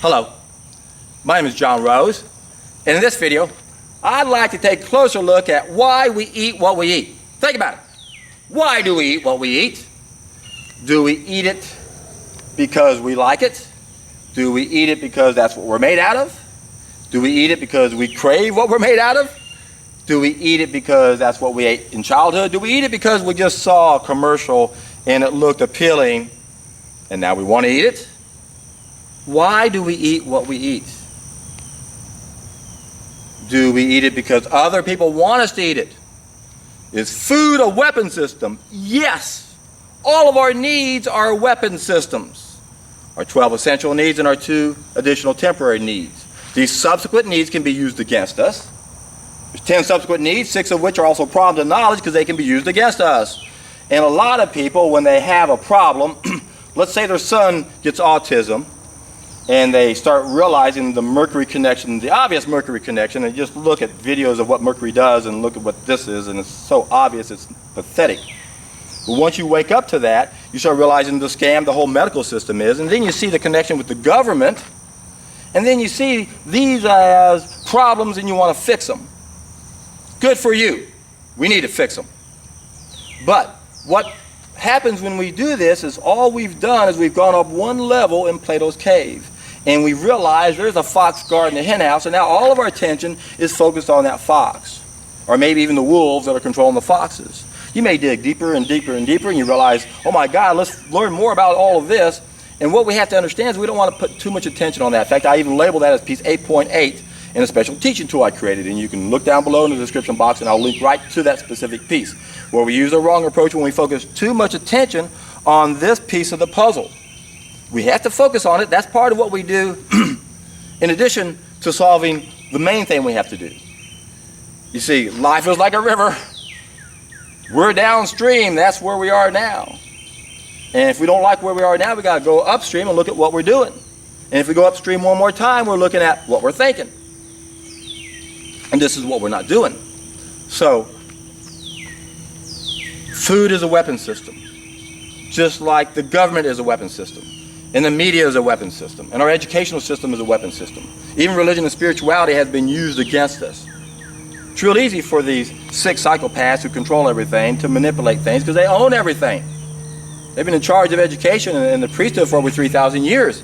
Hello, my name is John Rose, and in this video, I'd like to take a closer look at why we eat what we eat. Think about it. Why do we eat what we eat? Do we eat it because we like it? Do we eat it because that's what we're made out of? Do we eat it because we crave what we're made out of? Do we eat it because that's what we ate in childhood? Do we eat it because we just saw a commercial and it looked appealing and now we want to eat it? Why do we eat what we eat? Do we eat it because other people want us to eat it? Is food a weapon system? Yes. All of our needs are weapon systems. Our 12 essential needs and our 2 additional temporary needs. These subsequent needs can be used against us. There's 10 subsequent needs, 6 of which are also problems of knowledge because they can be used against us. And a lot of people, when they have a problem, let's say their son gets autism, and they start realizing the mercury connection, the obvious mercury connection, and just look at videos of what mercury does and look at what this is, and it's so obvious it's pathetic. But once you wake up to that, you start realizing the scam the whole medical system is, and then you see the connection with the government, and then you see these as problems and you want to fix them. Good for you. We need to fix them. But what happens when we do this is all we've done is we've gone up one level in Plato's cave. And we realize there's a fox guarding the hen house, and now all of our attention is focused on that fox. Or maybe even the wolves that are controlling the foxes. You may dig deeper and deeper and deeper, and you realize, oh my God, let's learn more about all of this. And what we have to understand is we don't want to put too much attention on that. In fact, I even label that as piece 8.8 in a special teaching tool I created. And you can look down below in the description box, and I'll link right to that specific piece, where we use the wrong approach when we focus too much attention on this piece of the puzzle. We have to focus on it. That's part of what we do in addition to solving the main thing we have to do. You see, life is like a river. We're downstream. That's where we are now. And if we don't like where we are now, we got to go upstream and look at what we're doing. And if we go upstream one more time, we're looking at what we're thinking. And this is what we're not doing. So, food is a weapon system. Just like the government is a weapon system. And the media is a weapon system. And our educational system is a weapon system. Even religion and spirituality has been used against us. It's real easy for these sick psychopaths who control everything to manipulate things because they own everything. They've been in charge of education and the priesthood for over 3,000 years.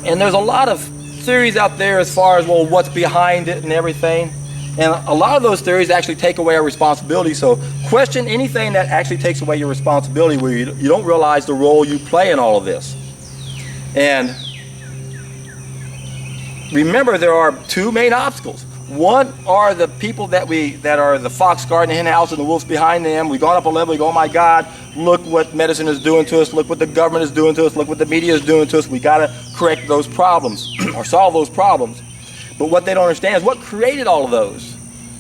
And there's a lot of theories out there as far as, well, what's behind it and everything. And a lot of those theories actually take away our responsibility. So question anything that actually takes away your responsibility where you don't realize the role you play in all of this. And remember, there are 2 main obstacles. One are the people that are the fox guarding the hen house and the wolves behind them. We've gone up a level, we go, oh my God, look what medicine is doing to us, look what the government is doing to us, look what the media is doing to us. We got to correct those problems or solve those problems. But what they don't understand is what created all of those.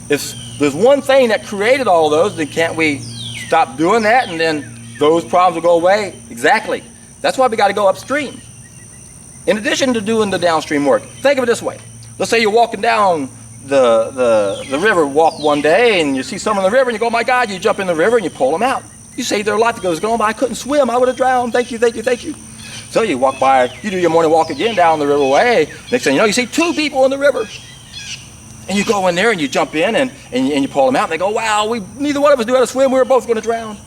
If there's one thing that created all of those, then can't we stop doing that and then those problems will go away? Exactly. That's why we got to go upstream. In addition to doing the downstream work, think of it this way. Let's say you're walking down the river, walk one day, and you see someone in the river, and you go, oh my God, you jump in the river and you pull them out. You save their life. It goes, oh, I couldn't swim. I would have drowned. Thank you, thank you, thank you. So you walk by, you do your morning walk again down the river way. Next thing you know, you see 2 people in the river. And you go in there and you jump in and you pull them out. And they go, wow, neither one of us knew how to swim. We were both going to drown.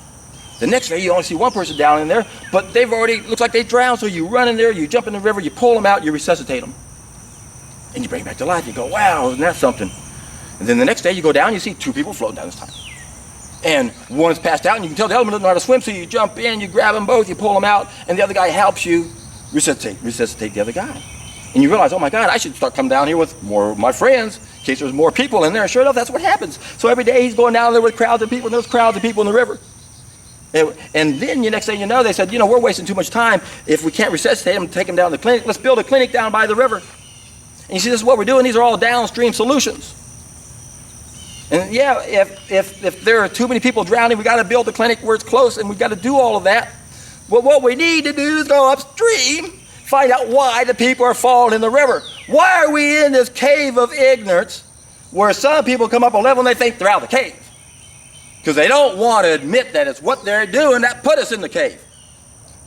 The next day you only see one person down in there, but they've already, looks like they drowned. So you run in there, you jump in the river, you pull them out, you resuscitate them. And you bring them back to life. You go, wow, isn't that something? And then the next day you go down, you see 2 people floating down this time. And one's passed out, and you can tell the other one doesn't know how to swim, so you jump in, you grab them both, you pull them out, and the other guy helps you resuscitate the other guy. And you realize, oh my God, I should start coming down here with more of my friends in case there's more people in there. And sure enough, that's what happens. So every day he's going down there with crowds of people, and there's crowds of people in the river. And then the next thing you know, they said, we're wasting too much time. If we can't resuscitate them, take them down to the clinic, let's build a clinic down by the river. And you see, this is what we're doing. These are all downstream solutions. And yeah, if there are too many people drowning, we got to build a clinic where it's close, and we've got to do all of that. But what we need to do is go upstream, find out why the people are falling in the river. Why are we in this cave of ignorance where some people come up a level and they think they're out of the cave? Because they don't want to admit that it's what they're doing that put us in the cave.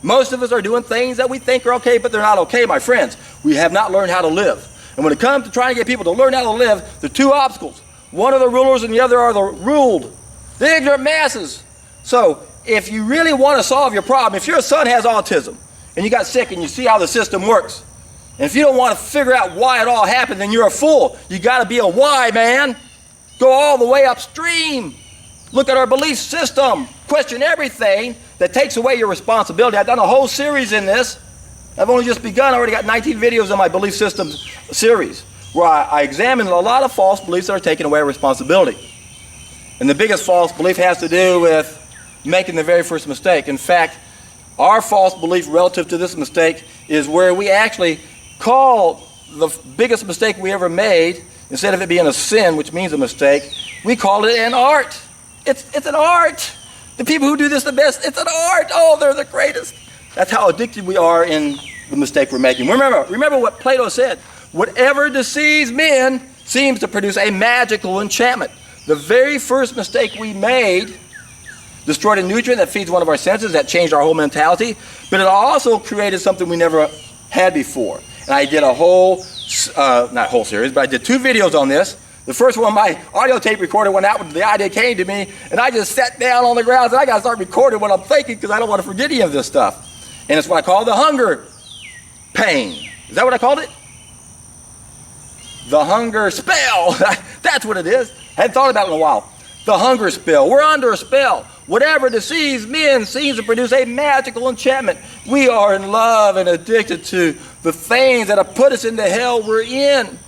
Most of us are doing things that we think are okay, but they're not okay, my friends. We have not learned how to live. And when it comes to trying to get people to learn how to live, there are two obstacles. One are the rulers and the other are the ruled. The ignorant masses. So if you really want to solve your problem, if your son has autism and you got sick and you see how the system works, and if you don't want to figure out why it all happened, then you're a fool. You got to be a why man. Go all the way upstream. Look at our belief system. Question everything that takes away your responsibility. I've done a whole series in this. I've only just begun. I already got 19 videos on my belief system series where I examine a lot of false beliefs that are taking away our responsibility. And the biggest false belief has to do with making the very first mistake. In fact, our false belief relative to this mistake is where we actually call the biggest mistake we ever made, instead of it being a sin, which means a mistake, we call it an art. It's an art. The people who do this the best, it's an art. Oh, they're the greatest. That's how addicted we are in the mistake we're making. Remember what Plato said. Whatever deceives men seems to produce a magical enchantment. The very first mistake we made destroyed a nutrient that feeds one of our senses, that changed our whole mentality, but it also created something we never had before. And I did a whole, not whole series, but I did 2 videos on this. The first one, my audio tape recorder went out when the idea came to me, and I just sat down on the ground and I got to start recording what I'm thinking because I don't want to forget any of this stuff. And it's what I call the hunger pain. Is that what I called it? The hunger spell. That's what it is. I hadn't thought about it in a while. The hunger spell. We're under a spell. Whatever deceives men seems to produce a magical enchantment. We are in love and addicted to the things that have put us in the hell we're in.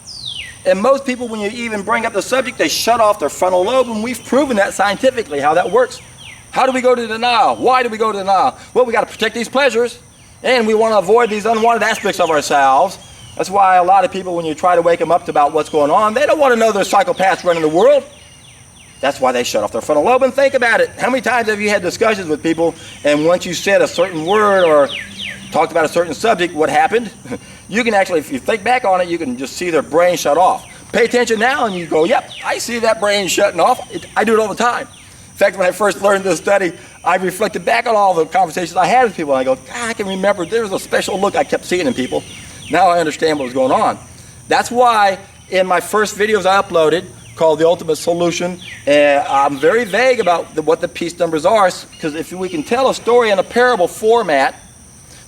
And most people, when you even bring up the subject, they shut off their frontal lobe, and we've proven that scientifically, how that works. How do we go to denial? Why do we go to denial? Well, we got to protect these pleasures, and we want to avoid these unwanted aspects of ourselves. That's why a lot of people, when you try to wake them up about what's going on, they don't want to know there's psychopaths running the world. That's why they shut off their frontal lobe. And think about it. How many times have you had discussions with people, and once you said a certain word or talked about a certain subject, what happened? You can actually, if you think back on it, you can just see their brain shut off. Pay attention now, and you go, yep, I see that brain shutting off. I do it all the time. In fact, when I first learned this study, I reflected back on all the conversations I had with people, and I go, God, I can remember there was a special look I kept seeing in people. Now I understand what was going on. That's why in my first videos I uploaded, called The Ultimate Solution, I'm very vague about what the piece numbers are, because if we can tell a story in a parable format,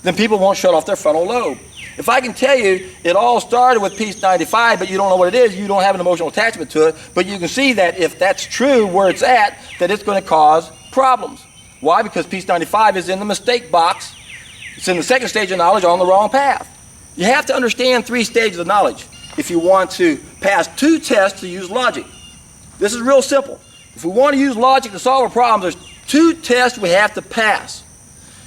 then people won't shut off their frontal lobe. If I can tell you it all started with piece 95, but you don't know what it is, you don't have an emotional attachment to it, but you can see that if that's true where it's at, that it's going to cause problems. Why? Because piece 95 is in the mistake box. It's in the second stage of knowledge, on the wrong path. You have to understand 3 stages of knowledge if you want to pass 2 tests to use logic. This is real simple. If we want to use logic to solve a problem, there's 2 tests we have to pass.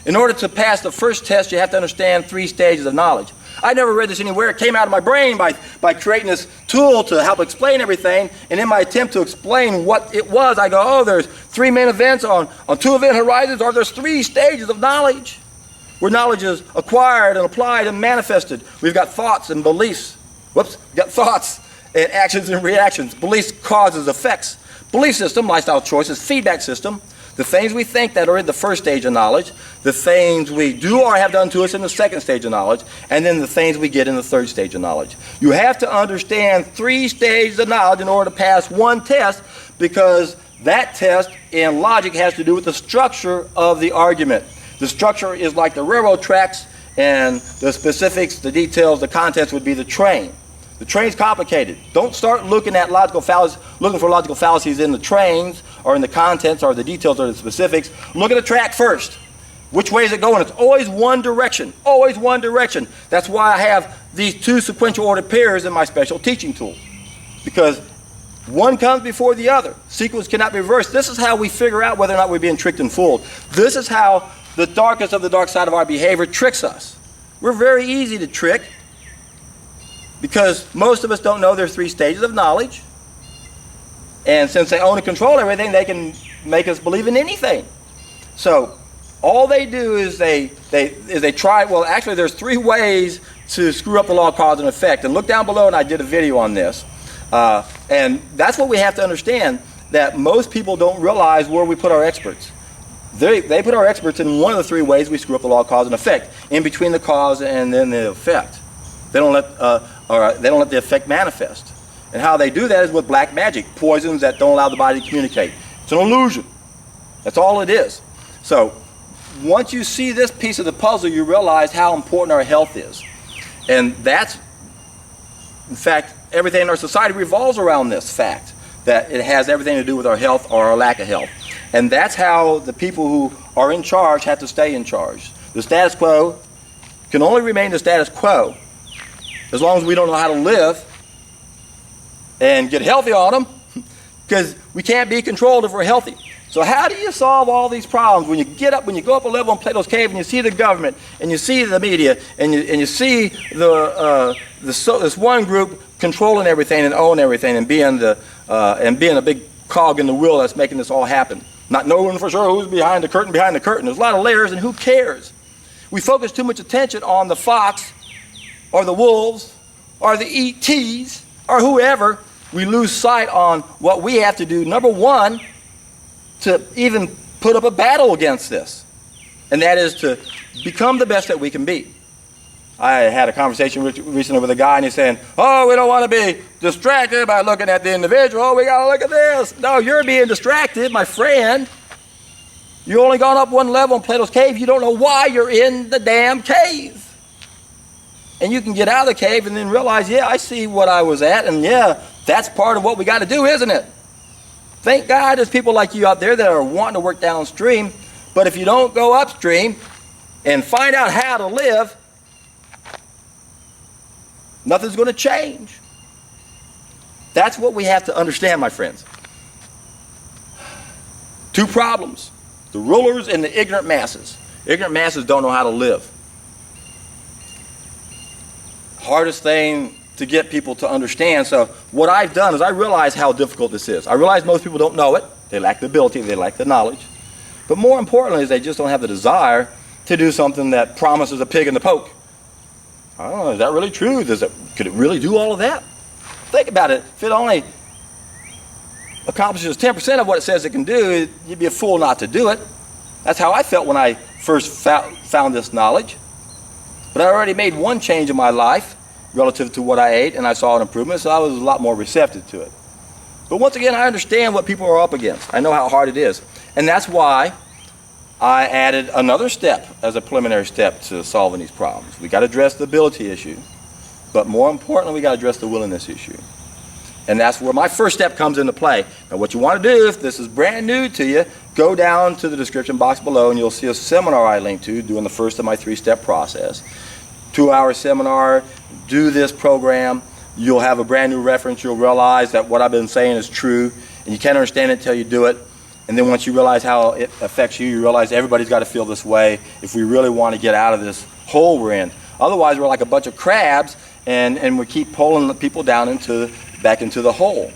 In order to pass the first test, you have to understand 3 stages of knowledge. I never read this anywhere. It came out of my brain by creating this tool to help explain everything. And in my attempt to explain what it was, I go, oh, there's 3 main events on 2 event horizons, or there's 3 stages of knowledge, where knowledge is acquired and applied and manifested. We've got thoughts and beliefs. We've got thoughts and actions and reactions. Beliefs, causes, effects. Belief system, lifestyle choices, feedback system. The things we think that are in the first stage of knowledge, the things we do or have done to us in the second stage of knowledge, and then the things we get in the third stage of knowledge. You have to understand 3 stages of knowledge in order to pass 1 test, because that test in logic has to do with the structure of the argument. The structure is like the railroad tracks, and the specifics, the details, the contents would be the train. The train's complicated. Don't start looking at logical fallacies in the trains or in the contents or the details or the specifics. Look at the track first. Which way is it going? It's always one direction. Always one direction. That's why I have these 2 sequential ordered pairs in my special teaching tool. Because one comes before the other. Sequence cannot be reversed. This is how we figure out whether or not we're being tricked and fooled. This is how the darkest of the dark side of our behavior tricks us. We're very easy to trick, because most of us don't know there's 3 stages of knowledge. And since they own and control everything, they can make us believe in anything. So all they do is they try, well, actually there's 3 ways to screw up the law of cause and effect. And look down below, and I did a video on this. And that's what we have to understand, that most people don't realize where we put our experts. They put our experts in one of the three ways we screw up the law of cause and effect, in between the cause and then the effect. They don't let the effect manifest. And how they do that is with black magic, poisons that don't allow the body to communicate. It's an illusion. That's all it is. So once you see this piece of the puzzle, you realize how important our health is. And that's, in fact, everything in our society revolves around this fact, that it has everything to do with our health or our lack of health. And that's how the people who are in charge have to stay in charge. The status quo can only remain the status quo as long as we don't know how to live and get healthy on them, because we can't be controlled if we're healthy. So how do you solve all these problems when you go up a level in Plato's cave and you see the government and you see the media and you see this one group controlling everything and owning everything and being a big cog in the wheel that's making this all happen, not knowing for sure who's behind the curtain. There's a lot of layers, and who cares? We focus too much attention on the fox or the wolves or the ETs or whoever. We lose sight on what we have to do, number one, to even put up a battle against this. And that is to become the best that we can be. I had a conversation recently with a guy, and he's saying, oh, we don't want to be distracted by looking at the individual. Oh, we got to look at this. No, you're being distracted, my friend. You only gone up one level in Plato's cave. You don't know why you're in the damn cave. And you can get out of the cave and then realize, yeah, I see what I was at, and yeah, that's part of what we got to do, isn't it? Thank God there's people like you out there that are wanting to work downstream, but if you don't go upstream and find out how to live, nothing's going to change. That's what we have to understand, my friends. Two problems: the rulers and the ignorant masses. Ignorant masses don't know how to live. Hardest thing to get people to understand. So what I've done is I realize how difficult this is. I realize most people don't know it. They lack the ability, they lack the knowledge. But more importantly is they just don't have the desire to do something that promises a pig in the poke. I don't know, is that really true? Could it really do all of that? Think about it. If it only accomplishes 10% of what it says it can do, you'd be a fool not to do it. That's how I felt when I first found this knowledge. But I already made one change in my life relative to what I ate, and I saw an improvement, so I was a lot more receptive to it. But once again, I understand what people are up against. I know how hard it is. And that's why I added another step as a preliminary step to solving these problems. We got to address the ability issue, but more importantly, we got to address the willingness issue. And that's where my first step comes into play. Now, what you want to do, if this is brand new to you, go down to the description box below and you'll see a seminar I linked to doing the first of my 3-step process. 2-hour seminar, do this program. You'll have a brand new reference. You'll realize that what I've been saying is true, and you can't understand it until you do it. And then once you realize how it affects you, you realize everybody's got to feel this way if we really want to get out of this hole we're in. Otherwise, we're like a bunch of crabs, and we keep pulling the people down back into the hole.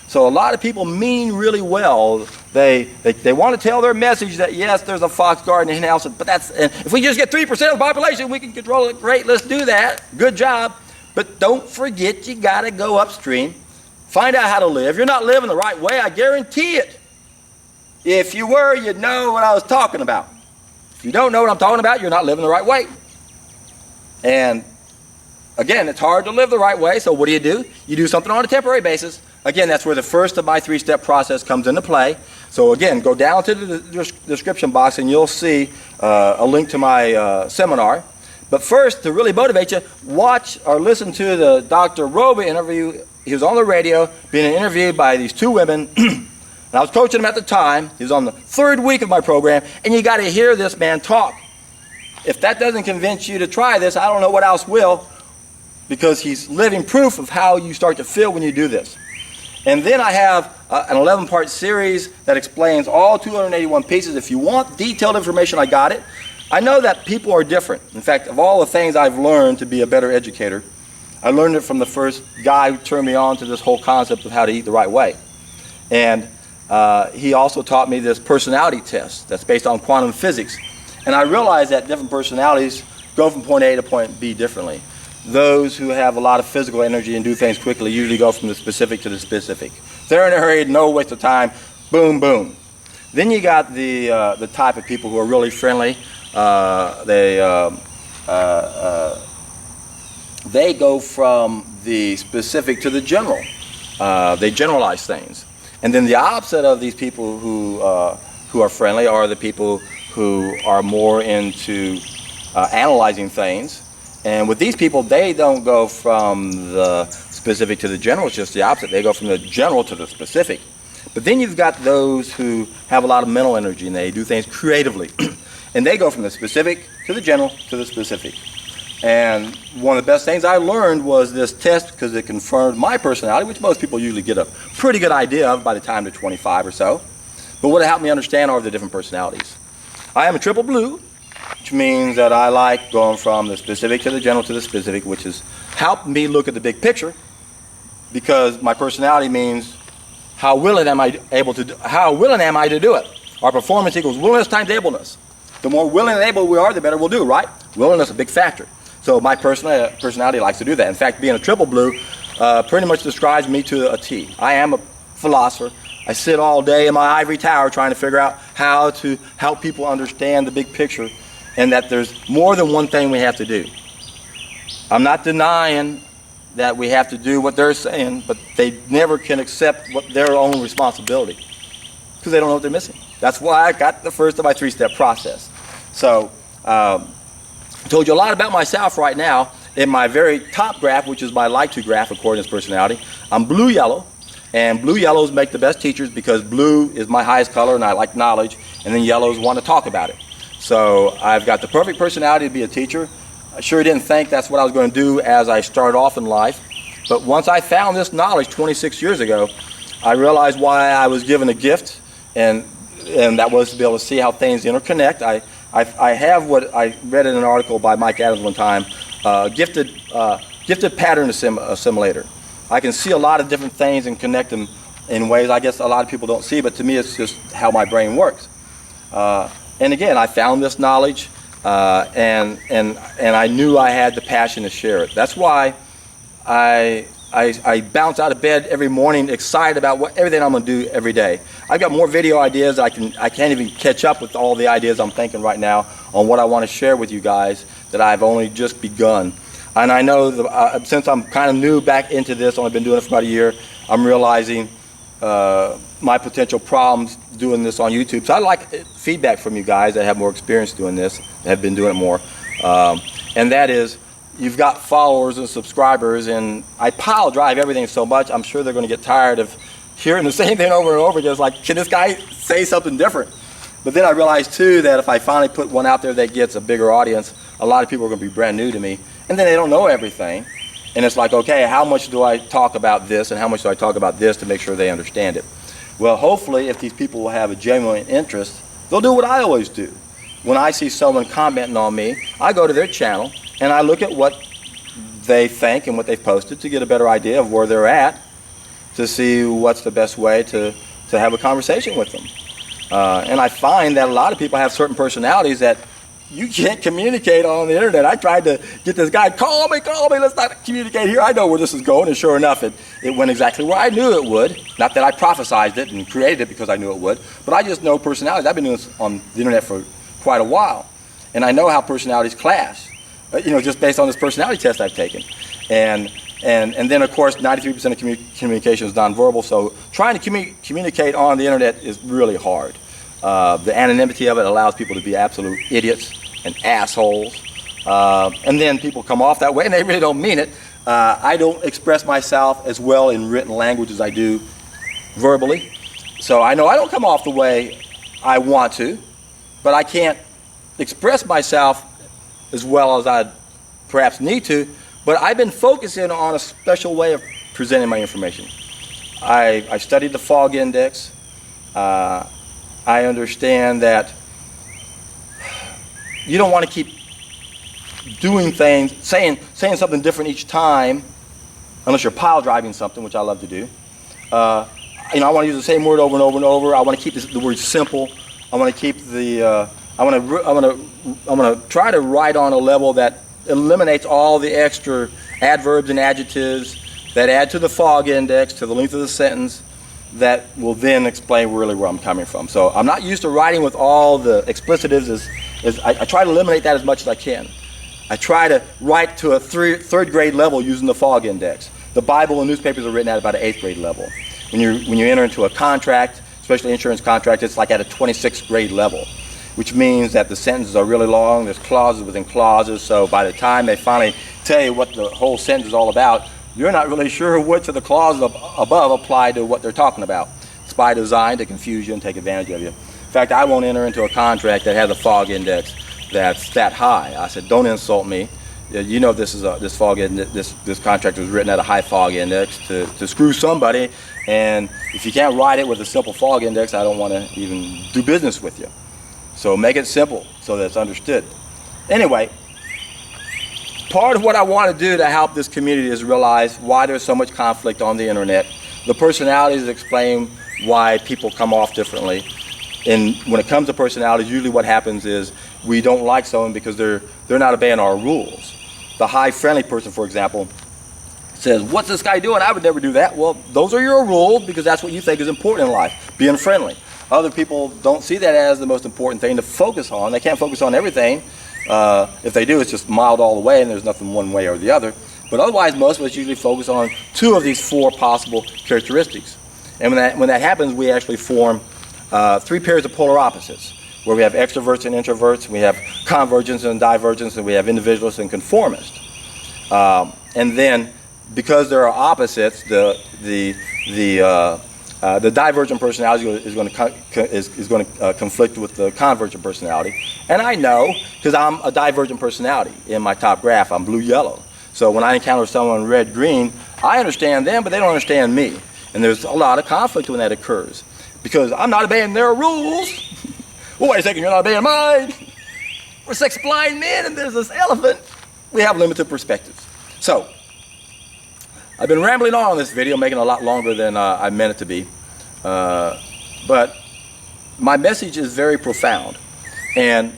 So a lot of people mean really well. They want to tell their message that yes, there's a fox guard in the hen house, but and if we just get 3% of the population, we can control it. Great, let's do that. Good job. But don't forget, you got to go upstream, find out how to live. You're not living the right way, I guarantee it. If you were, you'd know what I was talking about. If you don't know what I'm talking about, you're not living the right way. And again, it's hard to live the right way, so what do? You do something on a temporary basis. Again, that's where the first of my 3-step process comes into play. So again, go down to the description box and you'll see a link to my seminar. But first, to really motivate you, watch or listen to the Dr. Roba interview. He was on the radio being interviewed by these two women. And I was coaching him at the time. He was on the 3rd week of my program, and you got to hear this man talk. If that doesn't convince you to try this, I don't know what else will, because he's living proof of how you start to feel when you do this. And then I have an 11-part series that explains all 281 pieces. If you want detailed information, I got it. I know that people are different. In fact, of all the things I've learned to be a better educator, I learned it from the first guy who turned me on to this whole concept of how to eat the right way. And he also taught me this personality test that's based on quantum physics. And I realized that different personalities go from point A to point B differently. Those who have a lot of physical energy and do things quickly usually go from the specific to the specific. They're in a hurry, no waste of time, boom, boom. Then you got the type of people who are really friendly. They go from the specific to the general. They generalize things. And then the opposite of these people who are friendly are the people who are more into analyzing things. And with these people, they don't go from the specific to the general, it's just the opposite. They go from the general to the specific. But then you've got those who have a lot of mental energy and they do things creatively. And they go from the specific to the general to the specific. And one of the best things I learned was this test, because it confirmed my personality, which most people usually get a pretty good idea of by the time they're 25 or so. But what it helped me understand are the different personalities. I am a triple blue, which means that I like going from the specific to the general to the specific, which has helped me look at the big picture, because my personality means how willing am I to do it. Our performance equals willingness times ableness. The more willing and able we are, the better we'll do, right? Willingness is a big factor. So my personality likes to do that. In fact, being a triple blue pretty much describes me to a T. I am a philosopher. I sit all day in my ivory tower trying to figure out how to help people understand the big picture, and that there's more than one thing we have to do. I'm not denying that we have to do what they're saying, but they never can accept their own responsibility because they don't know what they're missing. That's why I got the first of my three-step process. So I told you a lot about myself right now. In my very top graph, which is my like-to graph according to personality, I'm blue-yellow, and blue-yellows make the best teachers because blue is my highest color and I like knowledge, and then yellows want to talk about it. So I've got the perfect personality to be a teacher. I sure didn't think that's what I was going to do as I started off in life. But once I found this knowledge 26 years ago, I realized why I was given a gift, and that was to be able to see how things interconnect. I have what I read in an article by Mike Adams one time, gifted pattern assimilator. I can see a lot of different things and connect them in ways I guess a lot of people don't see, but to me it's just how my brain works. And again, I found this knowledge, and I knew I had the passion to share it. That's why I bounce out of bed every morning excited about everything I'm going to do every day. I've got more video ideas. I can't even catch up with all the ideas I'm thinking right now on what I want to share with you guys that I've only just begun. And I know since I'm kind of new back into this, only been doing it for about a year, I'm realizing my potential problems doing this on YouTube. So I like feedback from you guys that have more experience doing this, that have been doing it more. And that is, you've got followers and subscribers, and I pile drive everything so much, I'm sure they're going to get tired of hearing the same thing over and over again. It's like, can this guy say something different? But then I realized too that if I finally put one out there that gets a bigger audience, a lot of people are going to be brand new to me, and then they don't know everything. And it's like, okay, how much do I talk about this and how much do I talk about this to make sure they understand it? Well, hopefully, if these people will have a genuine interest, they'll do what I always do. When I see someone commenting on me, I go to their channel and I look at what they think and what they've posted to get a better idea of where they're at, to see what's the best way to have a conversation with them. And I find that a lot of people have certain personalities that you can't communicate on the internet. I tried to get this guy, call me, let's not communicate here. I know where this is going, and sure enough, it went exactly where I knew it would. Not that I prophesized it and created it because I knew it would, but I just know personalities. I've been doing this on the internet for quite a while, and I know how personalities clash, just based on this personality test I've taken. And then, of course, 93% of communication is nonverbal, so trying to communicate on the internet is really hard. The anonymity of it allows people to be absolute idiots and assholes. And then people come off that way and they really don't mean it. I don't express myself as well in written language as I do verbally. So I know I don't come off the way I want to, but I can't express myself as well as I perhaps need to. But I've been focusing on a special way of presenting my information. I studied the fog index. I understand that you don't want to keep doing things, saying something different each time, unless you're pile driving something, which I love to do. I want to use the same word over and over and over. I want to keep the word simple. I want to keep I want to try to write on a level that eliminates all the extra adverbs and adjectives that add to the fog index, to the length of the sentence, that will then explain really where I'm coming from. So I'm not used to writing with all the explicitives. I try to eliminate that as much as I can. I try to write to a third grade level using the fog index. The Bible and newspapers are written at about an 8th grade level. When you enter into a contract, especially insurance contract, it's like at a 26th grade level, which means that the sentences are really long. There's clauses within clauses, so by the time they finally tell you what the whole sentence is all about, you're not really sure which of the clauses above apply to what they're talking about. It's by design to confuse you and take advantage of you. In fact, I won't enter into a contract that has a fog index that's that high. I said, don't insult me. You know this fog index, this contract was written at a high fog index to screw somebody, and if you can't write it with a simple fog index, I don't want to even do business with you. So make it simple so that it's understood. Anyway, part of what I want to do to help this community is realize why there's so much conflict on the internet. The personalities explain why people come off differently. And when it comes to personalities, usually what happens is we don't like someone because they're not obeying our rules. The high friendly person, for example, says, what's this guy doing? I would never do that. Well, those are your rules because that's what you think is important in life, being friendly. Other people don't see that as the most important thing to focus on. They can't focus on everything. If they do, it's just mild all the way and there's nothing one way or the other. But otherwise, most of us usually focus on 2 of these 4 possible characteristics. And when that happens, we actually form 3 pairs of polar opposites, where we have extroverts and introverts, we have convergence and divergence, and we have individualists and conformists. And then, because there are opposites, the divergent personality is going to conflict with the convergent personality. And I know, because I'm a divergent personality in my top graph, I'm blue-yellow. So when I encounter someone red-green, I understand them, but they don't understand me. And there's a lot of conflict when that occurs, because I'm not obeying their rules. Well, wait a second, you're not obeying mine. We're 6 blind men and there's this elephant. We have limited perspectives. So, I've been rambling on this video, making it a lot longer than I meant it to be. But my message is very profound. And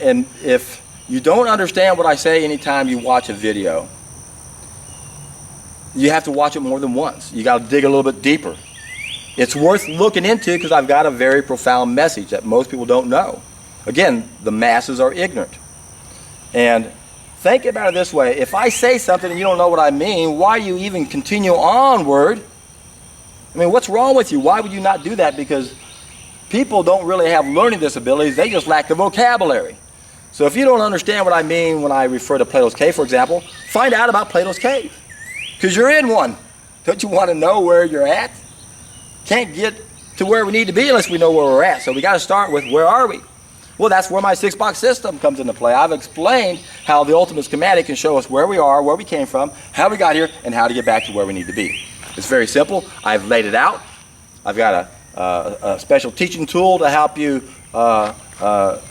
if you don't understand what I say anytime you watch a video, you have to watch it more than once. You got to dig a little bit deeper. It's worth looking into because I've got a very profound message that most people don't know. Again, the masses are ignorant. And think about it this way. If I say something and you don't know what I mean, why do you even continue onward? I mean, what's wrong with you? Why would you not do that? Because people don't really have learning disabilities. They just lack the vocabulary. So if you don't understand what I mean when I refer to Plato's cave, for example, find out about Plato's cave. Because you're in one. Don't you want to know where you're at? Can't get to where we need to be unless we know where we're at. So we got to start with, where are we? Well, that's where my 6-box system comes into play. I've explained how the ultimate schematic can show us where we are, where we came from, how we got here, and how to get back to where we need to be. It's very simple. I've laid it out. I've got a special teaching tool to help you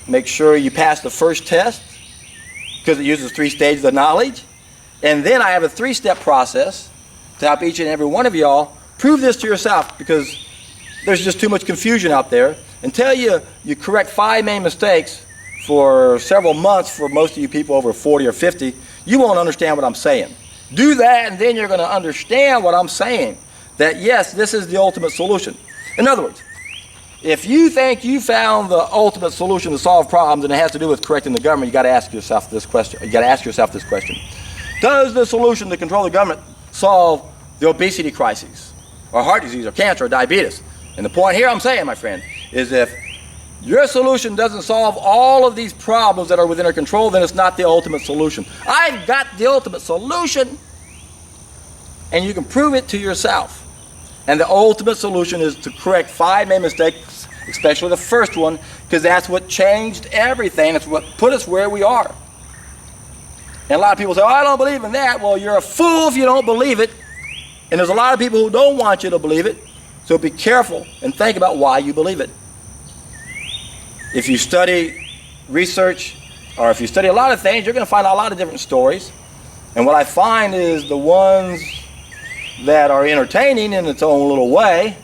make sure you pass the first test, because it uses 3 stages of knowledge. And then I have a 3-step process to help each and every one of y'all prove this to yourself, because there's just too much confusion out there. Until you correct 5 main mistakes for several months, for most of you people over 40 or 50, you won't understand what I'm saying. Do that, and then you're going to understand what I'm saying. That yes, this is the ultimate solution. In other words, if you think you found the ultimate solution to solve problems and it has to do with correcting the government, you got to ask yourself this question. Does the solution to control the government solve the obesity crises, or heart disease, or cancer, or diabetes? And the point here I'm saying, my friend, is if your solution doesn't solve all of these problems that are within our control, then it's not the ultimate solution. I've got the ultimate solution, and you can prove it to yourself. And the ultimate solution is to correct 5 main mistakes, especially the first one, because that's what changed everything. It's what put us where we are. And a lot of people say, oh, I don't believe in that. Well, you're a fool if you don't believe it. And there's a lot of people who don't want you to believe it. So be careful and think about why you believe it. If you study research, or if you study a lot of things, you're going to find a lot of different stories. And what I find is the ones that are entertaining in its own little way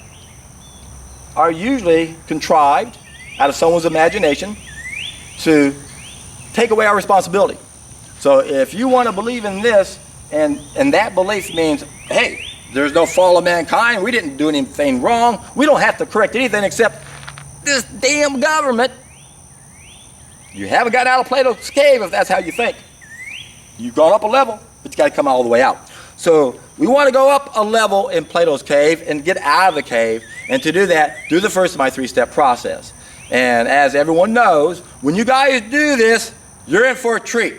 are usually contrived out of someone's imagination to take away our responsibility. So if you want to believe in this, and that belief means, hey, There's no fall of mankind. We didn't do anything wrong. We don't have to correct anything except this damn government. You haven't got out of Plato's cave if that's how you think. You've gone up a level, but you got to come all the way out. So we want to go up a level in Plato's cave and get out of the cave. And to do that, do the first of my three-step process. And as everyone knows, when you guys do this, you're in for a treat.